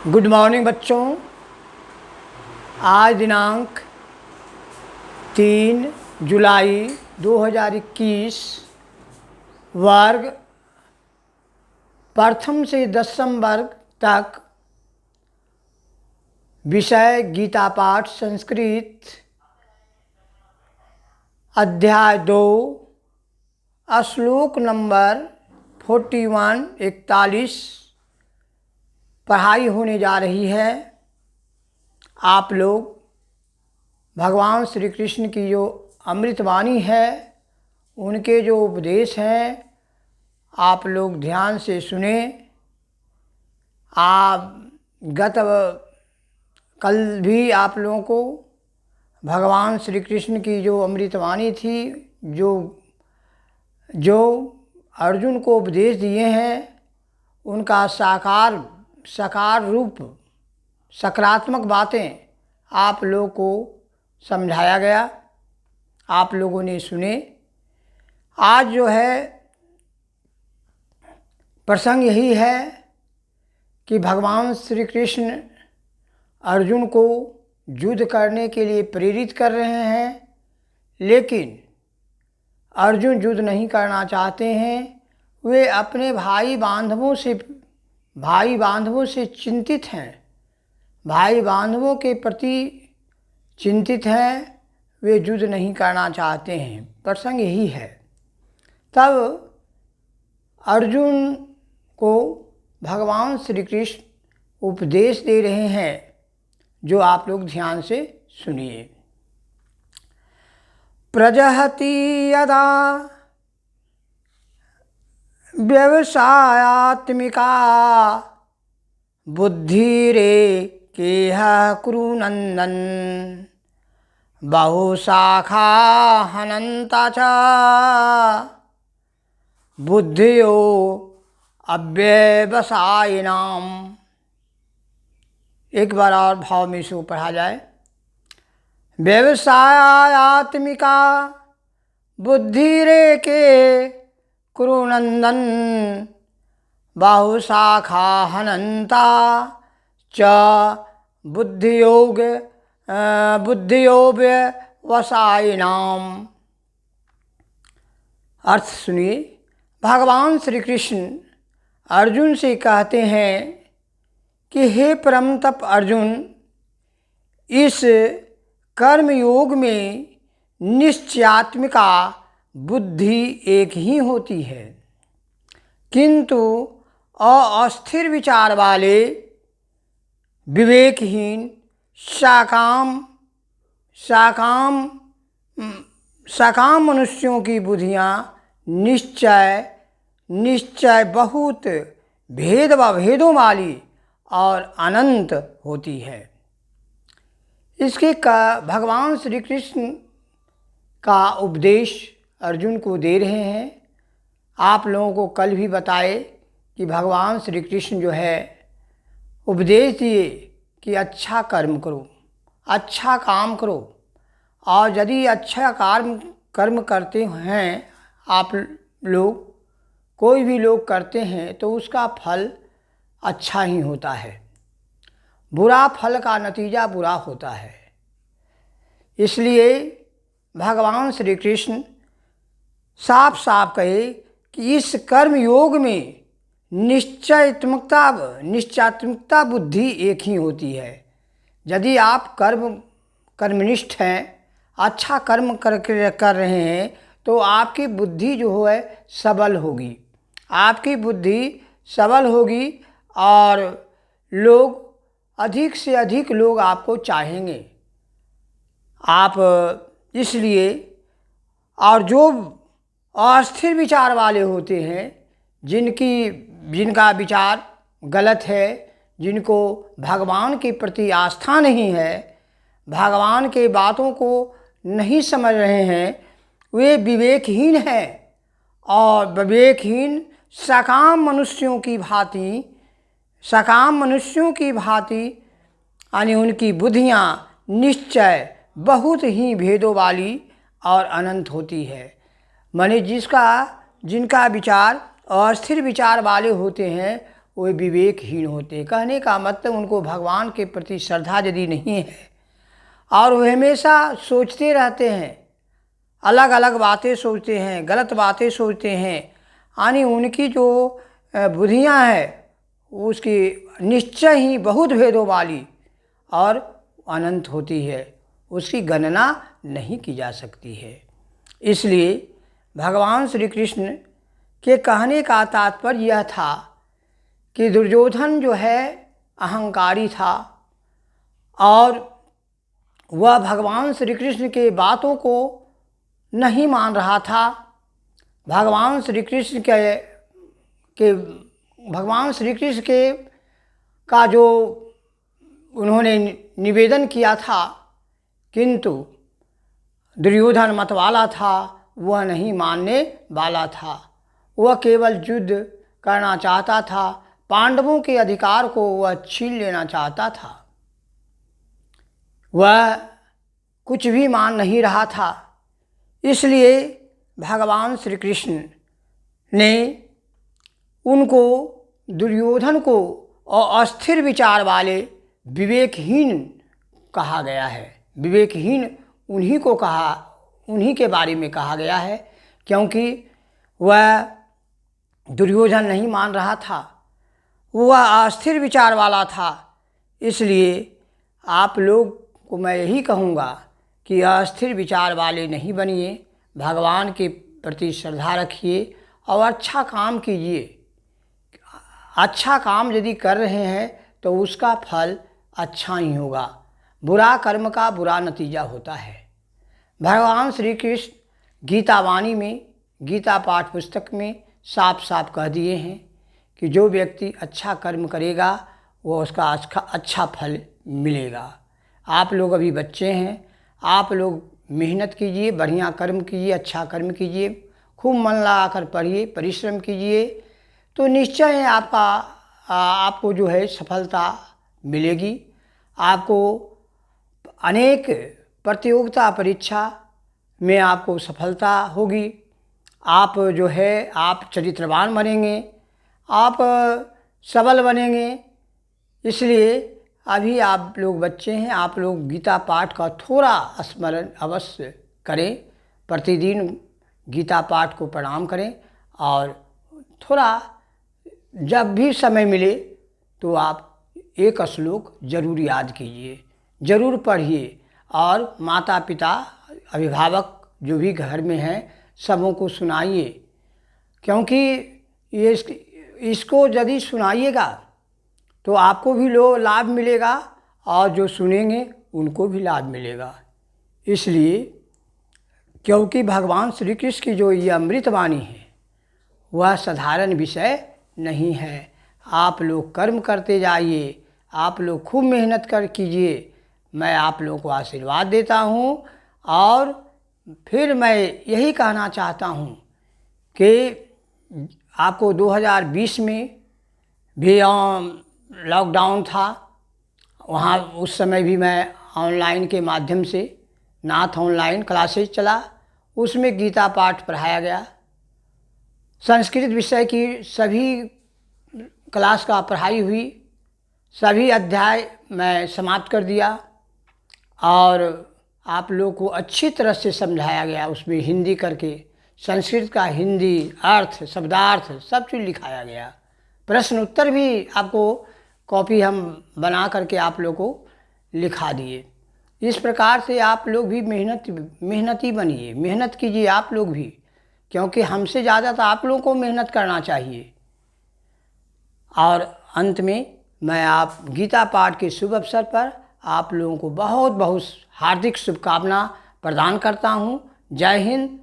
Good morning बच्चों। आज दिनांक 3 जुलाई 2021 वर्ग प्रथम से 10वीं वर्ग तक विषय गीता पाठ संस्कृत अध्याय 2 श्लोक नंबर 41 पढ़ाई होने जा रही है। आप लोग भगवान श्री कृष्ण की जो अमृतवाणी है, उनके जो उपदेश हैं, आप लोग ध्यान से सुने। कल भी आप लोगों को भगवान श्री कृष्ण की जो अमृतवाणी थी, जो अर्जुन को उपदेश दिए हैं, उनका साकार रूप सकारात्मक बातें आप लोगों को समझाया गया, आप लोगों ने सुने। आज जो है प्रसंग यही है कि भगवान श्री कृष्ण अर्जुन को युद्ध करने के लिए प्रेरित कर रहे हैं, लेकिन अर्जुन युद्ध नहीं करना चाहते हैं। वे अपने भाई बांधवों से चिंतित हैं, भाई बांधवों के प्रति चिंतित हैं, वे युद्ध नहीं करना चाहते हैं। प्रसंग यही है। तब अर्जुन को भगवान श्री कृष्ण उपदेश दे रहे हैं, जो आप लोग ध्यान से सुनिए। प्रजहति यदा व्यवसायात्मिका बुद्धिरेकेह कुरु नन्दन बहुशाखा हनन्ता च बुद्धियो अव्यवसायिनाम। एक बार और भाव में इसको पढ़ा जाए। व्यवसायात्मिका बुद्धिरेके कुरु नन्दन बहुशाखा हनन्ता च बुद्धियोऽव्यवसायिनाम। अर्थ सुनिए। भगवान श्री कृष्ण अर्जुन से कहते हैं कि हे परम तप अर्जुन, इस कर्मयोग में निश्चयात्मिका बुद्धि एक ही होती है, किंतु अस्थिर विचार वाले विवेकहीन साकाम मनुष्यों की बुद्धियाँ निश्चय बहुत भेदों वाली और अनंत होती है। इसके भगवान श्री कृष्ण का उपदेश अर्जुन को दे रहे हैं। आप लोगों को कल भी बताए कि भगवान श्री कृष्ण जो है उपदेश दिए कि अच्छा कर्म करो, अच्छा काम करो, और यदि अच्छा कर्म करते हैं आप लोग, कोई भी लोग करते हैं, तो उसका फल अच्छा ही होता है, बुरा फल का नतीजा बुरा होता है। इसलिए भगवान श्री कृष्ण साफ साफ कहे कि इस कर्म योग में निश्चयात्मकता बुद्धि एक ही होती है। यदि आप कर्मनिष्ठ हैं, अच्छा कर्म कर रहे हैं, तो आपकी बुद्धि जो है सबल होगी, आपकी बुद्धि सबल होगी, और लोग अधिक से अधिक लोग आपको चाहेंगे। आप इसलिए, और जो अस्थिर विचार वाले होते हैं, जिनका विचार गलत है, जिनको भगवान के प्रति आस्था नहीं है, भगवान के बातों को नहीं समझ रहे हैं, वे विवेकहीन हैं, और विवेकहीन सकाम मनुष्यों की भांति यानी उनकी बुद्धियाँ निश्चय बहुत ही भेदों वाली और अनंत होती है। माने जिनका विचार अस्थिर विचार वाले होते हैं, वे विवेकहीन होते हैं। कहने का मतलब उनको भगवान के प्रति श्रद्धा यदि नहीं है और वे हमेशा सोचते रहते हैं, अलग अलग बातें सोचते हैं, गलत बातें सोचते हैं, यानी उनकी जो बुद्धियाँ हैं उसकी निश्चय ही बहुत भेदों वाली और अनंत होती है, उसकी गणना नहीं की जा सकती है। इसलिए भगवान श्री कृष्ण के कहने का तात्पर्य यह था कि दुर्योधन जो है अहंकारी था और वह भगवान श्री कृष्ण के बातों को नहीं मान रहा था। भगवान श्री कृष्ण के का जो उन्होंने निवेदन किया था, किंतु दुर्योधन मतवाला था, वह नहीं मानने वाला था। वह केवल युद्ध करना चाहता था, पांडवों के अधिकार को वह छीन लेना चाहता था। वह कुछ भी मान नहीं रहा था। इसलिए भगवान श्री कृष्ण ने उनको, दुर्योधन को अस्थिर विचार वाले विवेकहीन कहा गया है। विवेकहीन उन्हीं के बारे में कहा गया है, क्योंकि वह दुर्योधन नहीं मान रहा था, वह अस्थिर विचार वाला था। इसलिए आप लोग को मैं यही कहूँगा कि अस्थिर विचार वाले नहीं बनिए, भगवान के प्रति श्रद्धा रखिए और अच्छा काम कीजिए। अच्छा काम यदि कर रहे हैं तो उसका फल अच्छा ही होगा। बुरा कर्म का बुरा नतीजा होता है। भगवान श्री कृष्ण गीता वाणी में, गीता पाठ पुस्तक में साफ साफ कह दिए हैं कि जो व्यक्ति अच्छा कर्म करेगा वो उसका अच्छा फल मिलेगा। आप लोग अभी बच्चे हैं, आप लोग मेहनत कीजिए, बढ़िया कर्म कीजिए, अच्छा कर्म कीजिए, खूब मन लगाकर पढ़िए, परिश्रम कीजिए, तो निश्चय है आपको जो है सफलता मिलेगी। आपको अनेक प्रतियोगिता परीक्षा में आपको सफलता होगी। आप जो है आप चरित्रवान बनेंगे, आप सबल बनेंगे। इसलिए अभी आप लोग बच्चे हैं, आप लोग गीता पाठ का थोड़ा स्मरण अवश्य करें, प्रतिदिन गीता पाठ को प्रणाम करें और थोड़ा जब भी समय मिले तो आप एक श्लोक जरूर याद कीजिए, जरूर पढ़िए और माता पिता अभिभावक जो भी घर में हैं सबों को सुनाइए, क्योंकि ये इसको यदि सुनाइएगा तो आपको भी लाभ मिलेगा और जो सुनेंगे उनको भी लाभ मिलेगा। इसलिए क्योंकि भगवान श्री कृष्ण की जो ये अमृत वाणी है वह साधारण विषय नहीं है। आप लोग कर्म करते जाइए, आप लोग खूब मेहनत कीजिए। मैं आप लोगों को आशीर्वाद देता हूँ और फिर मैं यही कहना चाहता हूँ कि आपको 2020 में भी लॉकडाउन था, वहाँ उस समय भी मैं ऑनलाइन के माध्यम से नाथ ऑनलाइन क्लासेज चला, उसमें गीता पाठ पढ़ाया गया। संस्कृत विषय की सभी क्लास का पढ़ाई हुई, सभी अध्याय मैं समाप्त कर दिया और आप लोग को अच्छी तरह से समझाया गया। उसमें हिंदी करके संस्कृत का हिंदी अर्थ, शब्दार्थ सब चीज़ लिखाया गया। प्रश्न उत्तर भी आपको कॉपी हम बना करके आप लोग को लिखा दिए। इस प्रकार से आप लोग भी मेहनती बनिए, मेहनत कीजिए आप लोग भी, क्योंकि हमसे ज़्यादा तो आप लोगों को मेहनत करना चाहिए। और अंत में मैं आप गीता पाठ के शुभ अवसर पर आप लोगों को बहुत बहुत हार्दिक शुभकामना प्रदान करता हूँ। जय हिंद,